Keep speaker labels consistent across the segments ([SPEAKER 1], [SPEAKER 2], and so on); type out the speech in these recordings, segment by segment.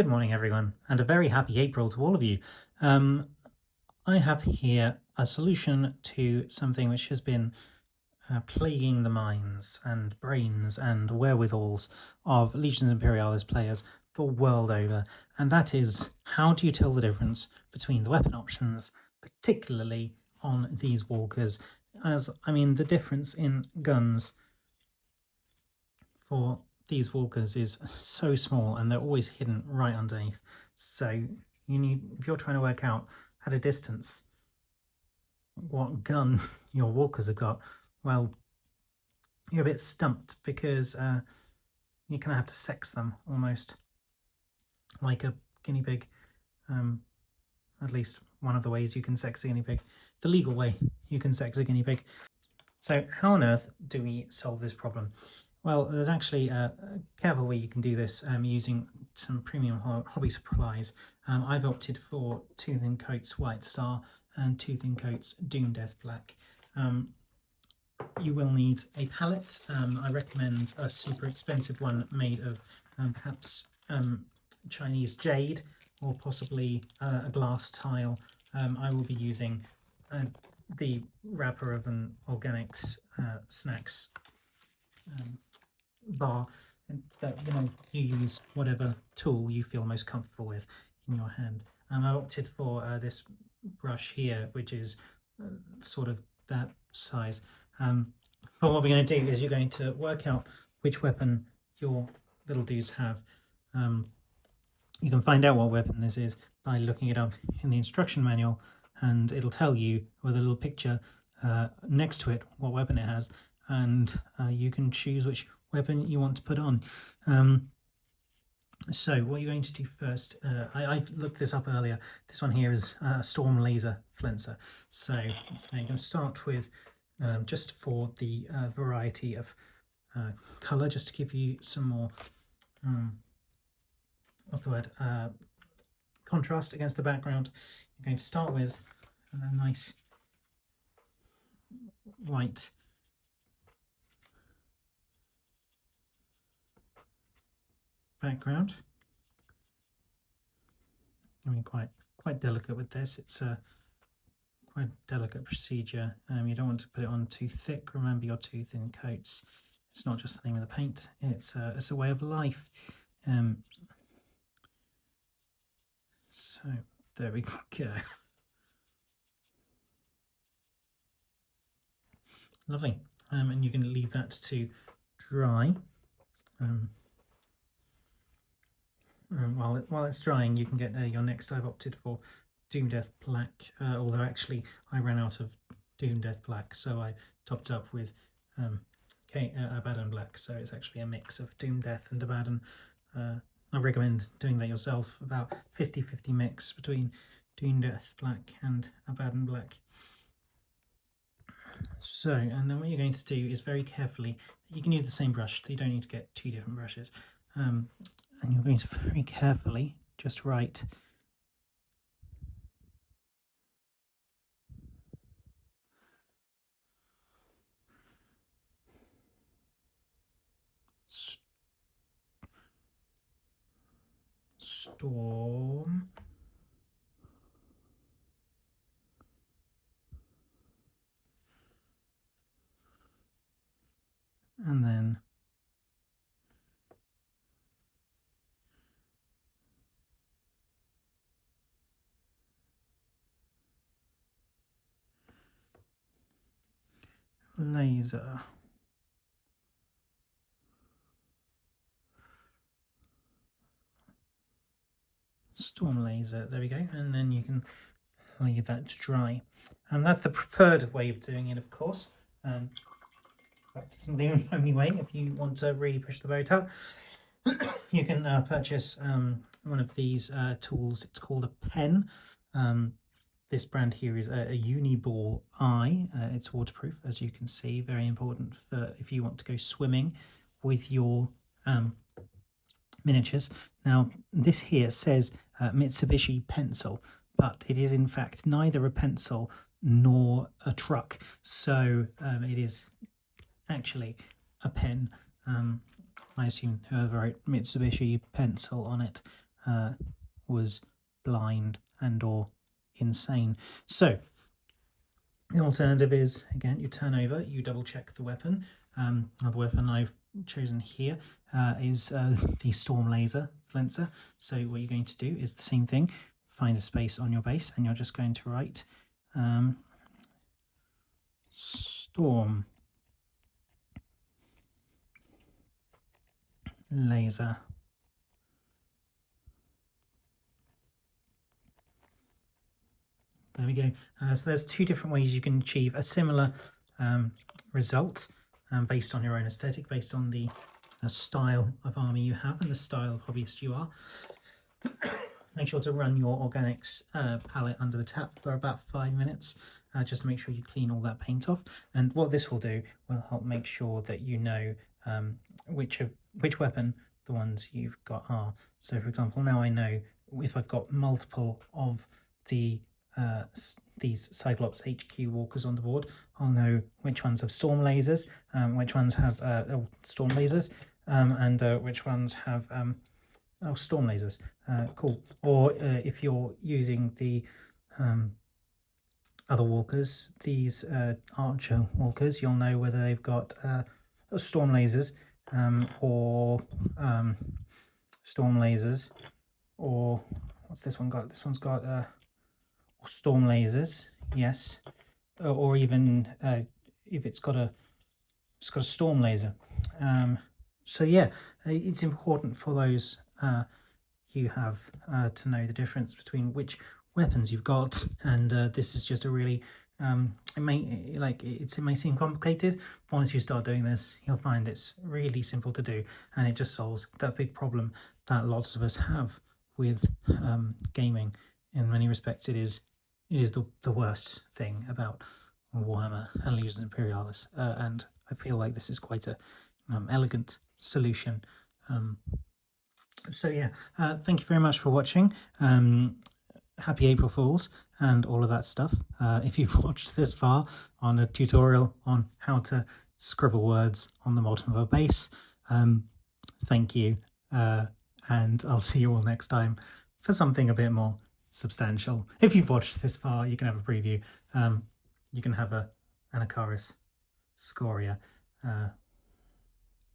[SPEAKER 1] Good morning, everyone, and a very happy April to all of you. I have here a solution to something which has been plaguing the minds and brains and wherewithals of Legions Imperialis players the world over, and that is, how do you tell the difference between the weapon options, particularly on these walkers? The difference in guns for these walkers is so small, and they're always hidden right underneath. So if you're trying to work out at a distance what gun your walkers have got, well, you're a bit stumped, because you kind of have to sex them almost like a guinea pig. At least one of the ways you can sex a guinea pig, the legal way you can sex a guinea pig. So how on earth do we solve this problem? Well, there's actually a careful way you can do this using some premium hobby supplies. I've opted for Tooth & Coats White Star and Tooth & Coats Doom Death Black. You will need a palette. I recommend a super expensive one made of perhaps Chinese jade, or possibly a glass tile. I will be using the wrapper of an Organics snacks bar, that you use whatever tool you feel most comfortable with in your hand. I opted for this brush here, which is sort of that size. But what we're going to do is you're going to work out which weapon your little dudes have. You can find out what weapon this is by looking it up in the instruction manual, and it'll tell you with a little picture next to it what weapon it has, and you can choose which weapon you want to put on. So what you're going to do first, I've looked this up earlier. This one here is a Storm Laser Flenser. So you're going to start with, just for the variety of colour, just to give you some more, contrast against the background. You're going to start with a nice white background. I mean, quite delicate with this. It's a quite delicate procedure. You don't want to put it on too thick. Remember your Tooth & Coats. It's not just the name of the paint. It's a way of life. So there we go. Lovely. And you can leave that to dry. While it's drying, you can get your next. I've opted for Doom Death Black, although actually I ran out of Doom Death Black, so I topped up with Abaddon Black, so it's actually a mix of Doom Death and Abaddon. I recommend doing that yourself, about 50-50 mix between Doom Death Black and Abaddon Black. So, and then what you're going to do is very carefully, you can use the same brush, so you don't need to get two different brushes. And you're going to very carefully just write Storm, and then laser. Storm Laser, there we go, and then you can leave that to dry. That's the preferred way of doing it, of course. That's the only way if you want to really push the boat out. You can purchase one of these tools. It's called a pen. This brand here is a Uniball Eye. It's waterproof, as you can see, very important for if you want to go swimming with your miniatures. Now, this here says Mitsubishi pencil, but it is in fact neither a pencil nor a truck. So it is actually a pen. I assume whoever wrote Mitsubishi pencil on it was blind and or insane. So the alternative is, again, you turn over, you double check the weapon. Another weapon I've chosen here is the Storm Laser Flenser. So what you're going to do is the same thing, find a space on your base, and you're just going to write Storm Laser. There we go. So there's two different ways you can achieve a similar result based on your own aesthetic, based on the style of army you have and the style of hobbyist you are. Make sure to run your organics palette under the tap for about 5 minutes, just to make sure you clean all that paint off. And what this will do will help make sure that you know which weapon the ones you've got are. So for example, now I know if I've got multiple of the these Cyclops HQ walkers on the board, I'll know which ones have storm lasers, which ones have storm lasers, and which ones have storm lasers. Cool. Or if you're using the other walkers, these archer walkers, you'll know whether they've got storm lasers or storm lasers, or what's this one got? This one's got storm lasers, yes, or even if it's got a storm laser. So yeah, it's important for those you have to know the difference between which weapons you've got, and this is just a really it may seem complicated, but once you start doing this, you'll find it's really simple to do, and it just solves that big problem that lots of us have with gaming. In many respects, it is the worst thing about Warhammer and Legions Imperialis, and I feel like this is quite a elegant solution. So yeah, thank you very much for watching. Happy April Fools and all of that stuff. If you've watched this far on a tutorial on how to scribble words on the bottom of a base, thank you, and I'll see you all next time for something a bit more substantial. If you've watched this far, you can have a preview. You can have a Anacharis Scoria,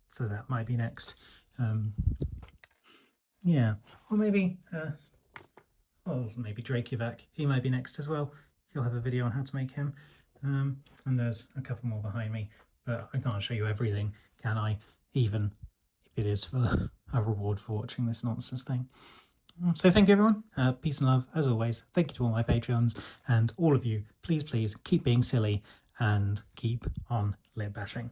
[SPEAKER 1] so that might be next. Yeah, or maybe maybe Dracovac, he might be next as well. He'll have a video on how to make him. And there's a couple more behind me, but I can't show you everything, can I? Even if it is for a reward for watching this nonsense thing. So thank you everyone, peace and love as always. Thank you to all my Patreons, and all of you, please keep being silly and keep on lip bashing.